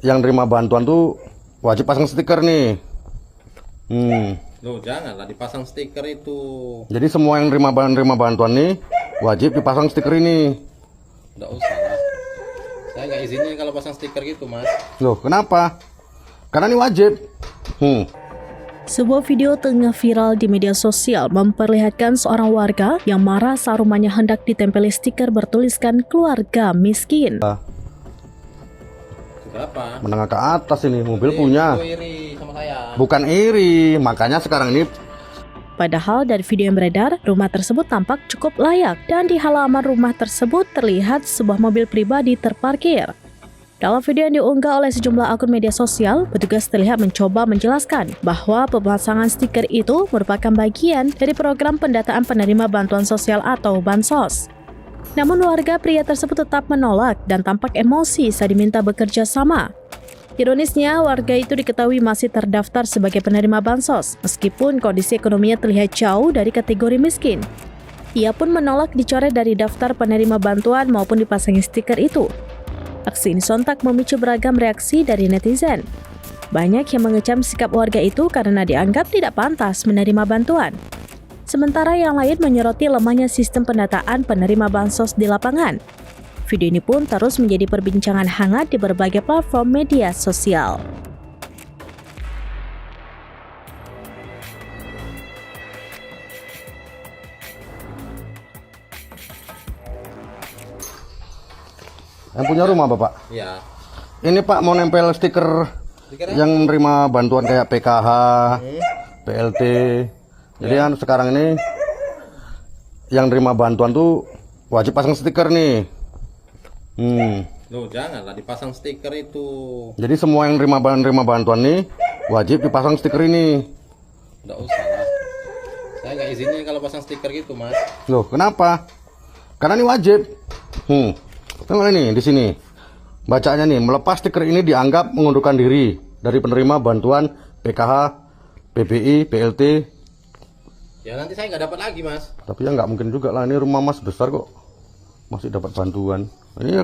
yang nerima bantuan tuh wajib pasang stiker nih. Loh, janganlah dipasang stiker itu. Jadi semua yang nerima bantuan nih wajib dipasang stiker ini. Nggak usah lah. Saya nggak izinin kalau pasang stiker gitu, Mas. Loh, kenapa? Karena ini wajib. Sebuah video tengah viral di media sosial memperlihatkan seorang warga yang marah saat rumahnya hendak ditempeli stiker bertuliskan keluarga miskin. Sudah apa? Menengah ke atas ini, mobil punya. Itu iri sama saya. Bukan iri, makanya sekarang ini. Padahal dari video yang beredar, rumah tersebut tampak cukup layak dan di halaman rumah tersebut terlihat sebuah mobil pribadi terparkir. Dalam video yang diunggah oleh sejumlah akun media sosial, petugas terlihat mencoba menjelaskan bahwa pemasangan stiker itu merupakan bagian dari program pendataan penerima bantuan sosial atau Bansos. Namun warga pria tersebut tetap menolak dan tampak emosi saat diminta bekerja sama. Ironisnya, warga itu diketahui masih terdaftar sebagai penerima Bansos, meskipun kondisi ekonominya terlihat jauh dari kategori miskin. Ia pun menolak dicoret dari daftar penerima bantuan maupun dipasangi stiker itu. Aksi ini sontak memicu beragam reaksi dari netizen. Banyak yang mengecam sikap warga itu karena dianggap tidak pantas menerima bantuan. Sementara yang lain menyoroti lemahnya sistem pendataan penerima bansos di lapangan. Video ini pun terus menjadi perbincangan hangat di berbagai platform media sosial. Yang punya rumah Bapak. Iya. Ini Pak mau nempel stiker yang nerima bantuan kayak PKH, PLT. Jadi kan sekarang ini yang nerima bantuan tuh wajib pasang stiker nih. Loh, janganlah dipasang stiker itu. Jadi semua yang nerima bantuan nih wajib dipasang stiker ini. Nggak usah lah. Saya nggak izinin kalau pasang stiker gitu, Mas. Loh, kenapa? Karena ini wajib. Tengok ini di sini. Bacanya nih, melepas stiker ini dianggap mengundurkan diri dari penerima bantuan PKH, PBI, PLT. Ya nanti saya nggak dapat lagi, Mas. Tapi ya nggak mungkin juga lah, ini rumah Mas besar kok masih dapat bantuan. Ini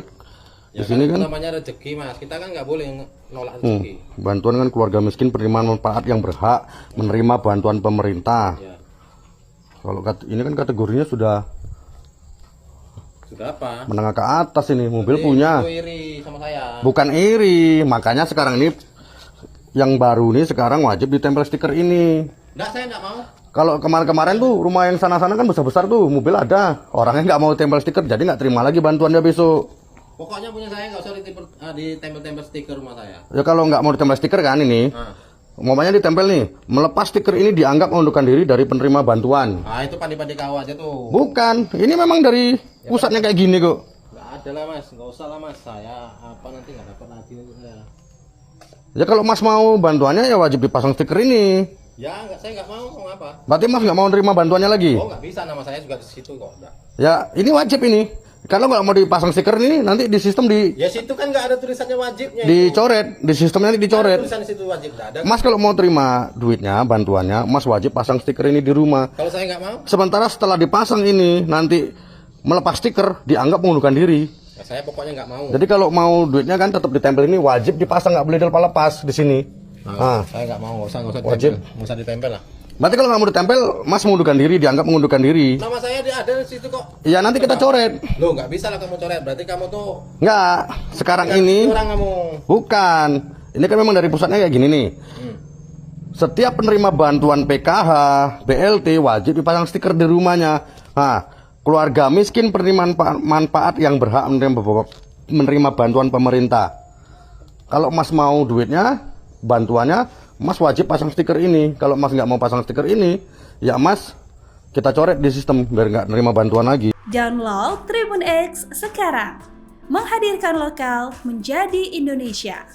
di sini kan namanya rezeki, Mas. Kita kan nggak boleh nolak rezeki. bantuan kan keluarga miskin penerimaan manfaat yang berhak menerima bantuan pemerintah. Ya. Kalau ini kan kategorinya sudah apa? menengah ke atas ini, mobil punya. Itu iri sama saya. Bukan iri, makanya sekarang ini yang baru nih sekarang wajib ditempel stiker ini. Nggak, saya nggak mau. Kalau kemarin-kemarin tuh rumah yang sana-sana kan besar-besar tuh, mobil ada, orangnya nggak mau tempel stiker, jadi nggak terima lagi bantuannya besok. Pokoknya punya saya nggak usah ditempel-tempel stiker rumah saya. Ya kalau nggak mau ditempel stiker kan ini, umpamanya ditempel nih, melepas stiker ini dianggap mengundurkan diri dari penerima bantuan. Ah, itu pandi-pandi kau aja tuh. Bukan, ini memang dari pusatnya kayak gini kok. Nggak ada lah, Mas, nggak usah lah, Mas. Saya apa nanti nggak dapat lagi itu saya. Ya kalau Mas mau bantuannya ya wajib dipasang stiker ini. Ya nggak, saya nggak mau apa. Berarti Mas nggak mau nerima bantuannya lagi? Oh, nggak bisa, nama saya juga di situ kok. Nggak. Ya ini wajib ini. Kalau nggak mau dipasang stiker ini nanti di sistem Ya situ kan nggak ada tulisannya wajibnya. dicoret, di sistemnya nanti dicoret. Tulisan di situ wajib nggak ada. Mas kalau mau terima duitnya, bantuannya, Mas wajib pasang stiker ini di rumah. Kalau saya nggak mau, Sementara setelah dipasang ini nanti melepas stiker dianggap mengundurkan diri. ya saya pokoknya nggak mau. Jadi kalau mau duitnya kan tetap ditempel ini wajib dipasang, nggak boleh dilepas di sini. Saya nggak mau, nggak usah Wajib. ditempel. Nggak usah ditempel lah. Berarti kalau nggak mau ditempel, Mas mengundurkan diri, dianggap mengundurkan diri. Nama saya ada di situ kok. Ya nanti kita coret. Loh, nggak bisa lah kamu coret. Berarti kamu tuh Nggak, sekarang ini orang kamu. bukan. Ini kan memang dari pusatnya kayak gini nih. Setiap penerima bantuan PKH, BLT wajib dipasang stiker di rumahnya. Nah, keluarga miskin penerima manfaat yang berhak menerima bantuan pemerintah. Kalau Mas mau duitnya, bantuannya, Mas wajib pasang stiker ini. Kalau Mas nggak mau pasang stiker ini, ya Mas kita coret di sistem biar nggak nerima bantuan lagi. Download Tribun X sekarang. Menghadirkan lokal menjadi Indonesia.